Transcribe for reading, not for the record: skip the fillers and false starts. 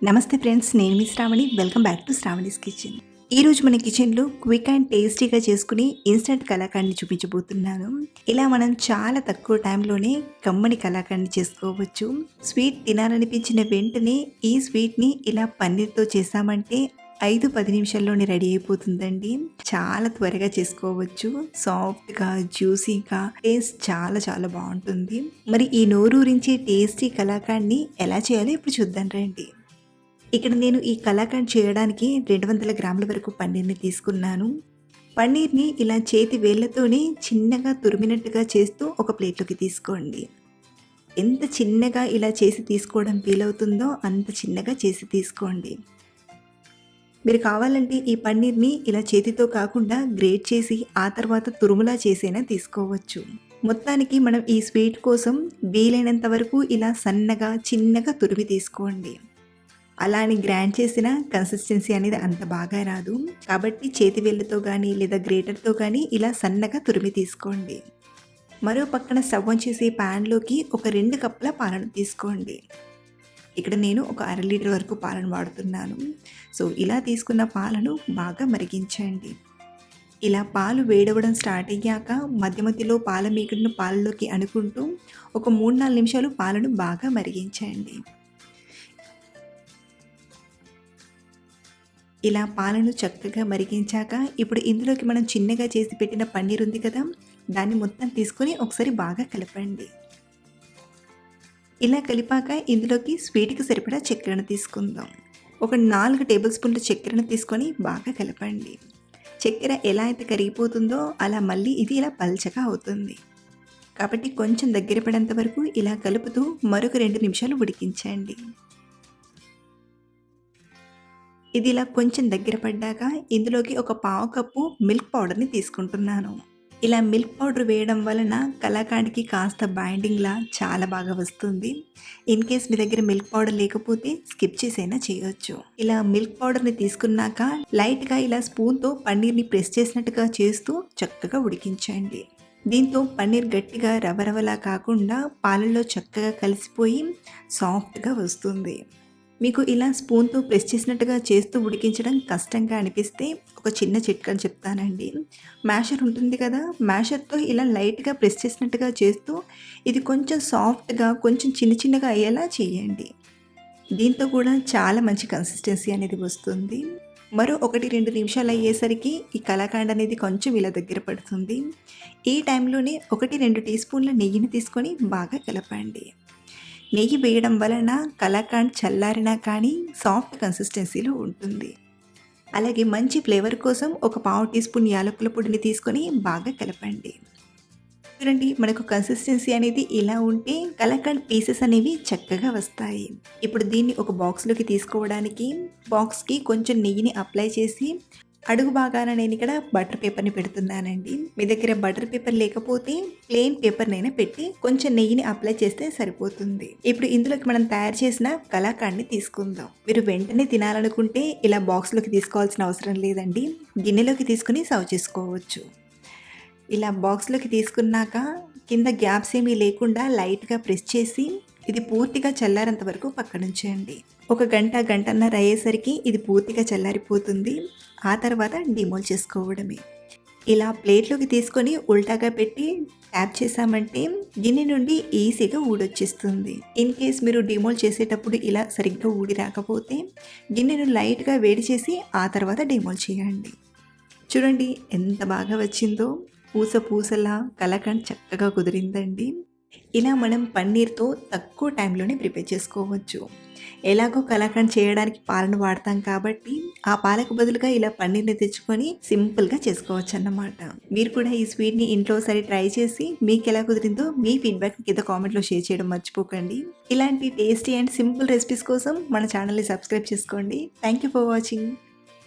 నమస్తే ఫ్రెండ్స్, నేను మీ Shravani. Welcome back to Shravani's kitchen. ఈరోజు మన కిచెన్లో క్విక్ అండ్ టేస్టీగా చేసుకుని ఇన్స్టెంట్ కలాకండ్ని చూపించబోతున్నాను. ఇలా మనం చాలా తక్కువ టైంలోనే కమ్మని కలాకండ్ని చేసుకోవచ్చు. స్వీట్ తినాలనిపించిన వెంటనే ఈ స్వీట్ని ఇలా పన్నీర్తో చేసామంటే 5-10 నిమిషాల్లోనే రెడీ అయిపోతుందండి. చాలా త్వరగా చేసుకోవచ్చు. సాఫ్ట్గా, జ్యూసీగా, టేస్ట్ చాలా చాలా బాగుంటుంది. మరి ఈ నోరూరించే టేస్టీ కలాకండ్ని ఎలా చేయాలో ఇప్పుడు చూద్దాం రండి. ఇక్కడ నేను ఈ కలాకండ్ చేయడానికి 200 గ్రాముల వరకు పన్నీర్ని తీసుకున్నాను. పన్నీర్ని ఇలా చేతి వేళ్ళతోనే చిన్నగా తురిమినట్టుగా చేస్తూ ఒక ప్లేట్లోకి తీసుకోండి. ఎంత చిన్నగా ఇలా చేసి తీసుకోవడం వీలవుతుందో అంత చిన్నగా చేసి తీసుకోండి. మీరు కావాలంటే ఈ పన్నీర్ని ఇలా చేతితో కాకుండా గ్రేట్ చేసి ఆ తర్వాత తురుములా చేసైనా తీసుకోవచ్చు. మొత్తానికి మనం ఈ స్వీట్ కోసం వీలైనంత వరకు ఇలా సన్నగా చిన్నగా తురిమి తీసుకోండి. అలా అని గ్రైండ్ చేసిన కన్సిస్టెన్సీ అనేది అంత బాగా రాదు. కాబట్టి చేతి వేళ్ళతో కానీ లేదా గ్రేటర్తో కానీ ఇలా సన్నగా తురిమి తీసుకోండి. మరో పక్కన స్టవ్ ఆన్ చేసి ప్యాన్లోకి ఒక 2 కప్పుల పాలను తీసుకోండి. ఇక్కడ నేను ఒక 1/2 లీటర్ వరకు పాలను వాడుతున్నాను. సో ఇలా తీసుకున్న పాలను బాగా మరిగించండి. ఇలా పాలు వేడవడం స్టార్ట్ అయ్యాక మధ్య మధ్యలో పాల మీగడను పాలలోకి అనుకుంటూ ఒక 3-4 నిమిషాలు పాలను బాగా మరిగించండి. ఇలా పాలను చక్కగా మరిగించాక ఇప్పుడు ఇందులోకి మనం చిన్నగా చేసి పెట్టిన పన్నీర్ ఉంది కదా, దాన్ని మొత్తం తీసుకొని ఒకసారి బాగా కలపండి. ఇలా కలిపాక ఇందులోకి స్వీట్కి సరిపడా చక్కెరను తీసుకుందాం. ఒక 4 టేబుల్ స్పూన్ల చక్కెరను తీసుకొని బాగా కలపండి. చక్కెర ఎలా అయితే కరిగిపోతుందో అలా మళ్ళీ ఇది ఇలా పల్చగా అవుతుంది. కాబట్టి కొంచెం దగ్గర పడేంత వరకు ఇలా కలుపుతూ మరొక 2 నిమిషాలు ఉడికించండి. ఇది ఇలా కొంచెం దగ్గర పడ్డాక ఇందులోకి ఒక 1/2 కప్పు మిల్క్ పౌడర్ని తీసుకుంటున్నాను. ఇలా మిల్క్ పౌడర్ వేయడం వలన కలాకండ్కి కాస్త బైండింగ్లా చాలా బాగా వస్తుంది. ఇన్ కేస్ మీ దగ్గర మిల్క్ పౌడర్ లేకపోతే స్కిప్ చేసైనా చేయొచ్చు. ఇలా మిల్క్ పౌడర్ని తీసుకున్నాక లైట్గా ఇలా స్పూన్తో పన్నీర్ని ప్రెస్ చేసినట్టుగా చేస్తూ చక్కగా ఉడికించండి. దీంతో పన్నీర్ గట్టిగా రవరవలా కాకుండా పాలల్లో చక్కగా కలిసిపోయి సాఫ్ట్గా వస్తుంది. మీకు ఇలా స్పూన్తో ప్రెస్ చేసినట్టుగా చేస్తూ ఉడికించడం కష్టంగా అనిపిస్తే ఒక చిన్న చిట్కాని చెప్తానండి. మ్యాషర్ ఉంటుంది కదా, మ్యాషర్తో ఇలా లైట్గా ప్రెస్ చేసినట్టుగా చేస్తూ ఇది కొంచెం సాఫ్ట్గా కొంచెం చిన్నగా అయ్యేలా చేయండి. దీంతో కూడా చాలా మంచి కన్సిస్టెన్సీ అనేది వస్తుంది. మరో 1-2 నిమిషాలు అయ్యేసరికి ఈ కలాకండ్ అనేది కొంచెం ఇలా దగ్గర పడుతుంది. ఈ టైంలోనే 1-2 టీ స్పూన్ల నెయ్యిని తీసుకొని బాగా కలపండి. నెయ్యి వేయడం వలన కలాకండ్ చల్లారినా కానీ సాఫ్ట్ కన్సిస్టెన్సీలో ఉంటుంది. అలాగే మంచి ఫ్లేవర్ కోసం ఒక 1/2 టీ స్పూన్ యాలకుల పొడిని తీసుకొని బాగా కలపండి. చూడండి, మనకు కన్సిస్టెన్సీ అనేది ఇలా ఉంటే కలాకండ్ పీసెస్ అనేవి చక్కగా వస్తాయి. ఇప్పుడు దీన్ని ఒక బాక్స్లోకి తీసుకోవడానికి బాక్స్కి కొంచెం నెయ్యిని అప్లై చేసి అడుగు భాగాన నేను ఇక్కడ బటర్ పేపర్ని పెడుతున్నానండి. మీ దగ్గర బటర్ పేపర్ లేకపోతే ప్లెయిన్ పేపర్నైనా పెట్టి కొంచెం నెయ్యిని అప్లై చేస్తే సరిపోతుంది. ఇప్పుడు ఇందులోకి మనం తయారు చేసిన కలాకండ్ని తీసుకుందాం. మీరు వెంటనే తినాలనుకుంటే ఇలా బాక్స్లోకి తీసుకోవాల్సిన అవసరం లేదండి. గిన్నెలోకి తీసుకుని సర్వ్ చేసుకోవచ్చు. ఇలా బాక్స్లోకి తీసుకున్నాక కింద గ్యాప్స్ ఏమీ లేకుండా లైట్గా ప్రెస్ చేసి ఇది పూర్తిగా చల్లారేంత వరకు పక్కనుంచేయండి. ఒక గంటన్నర అయ్యేసరికి ఇది పూర్తిగా చల్లారిపోతుంది. ఆ తర్వాత డిమోల్ చేసుకోవడమే. ఇలా ప్లేట్లోకి తీసుకొని ఉల్టాగా పెట్టి ట్యాప్ చేసామంటే గిన్నె నుండి ఈజీగా ఊడొచ్చేస్తుంది. ఇన్ కేస్ మీరు డిమోల్ చేసేటప్పుడు ఇలా సరిగ్గా ఊడి రాకపోతే గిన్నెను లైట్గా వేడి చేసి ఆ తర్వాత డిమోల్ చేయండి. చూడండి ఎంత బాగా వచ్చిందో. పూసలా కలాకండ్ చక్కగా కుదిరిందండి. ఇలా మనం పన్నీర్తో తక్కువ టైంలోనే ప్రిపేర్ చేసుకోవచ్చు. ఎలాగో కలాకండ్ చేయడానికి పాలను వాడతాం కాబట్టి ఆ పాలకు బదులుగా ఇలా పన్నీర్ని తెచ్చుకొని సింపుల్గా చేసుకోవచ్చు అన్నమాట. మీరు కూడా ఈ స్వీట్ని ఇంట్లో ఒకసారి ట్రై చేసి మీకు ఎలా కుదిరిందో మీ ఫీడ్బ్యాక్ కింద కామెంట్లో షేర్ చేయడం మర్చిపోకండి. ఇలాంటి టేస్టీ అండ్ సింపుల్ రెసిపీస్ కోసం మన ఛానల్ని సబ్స్క్రైబ్ చేసుకోండి. Thank you for watching.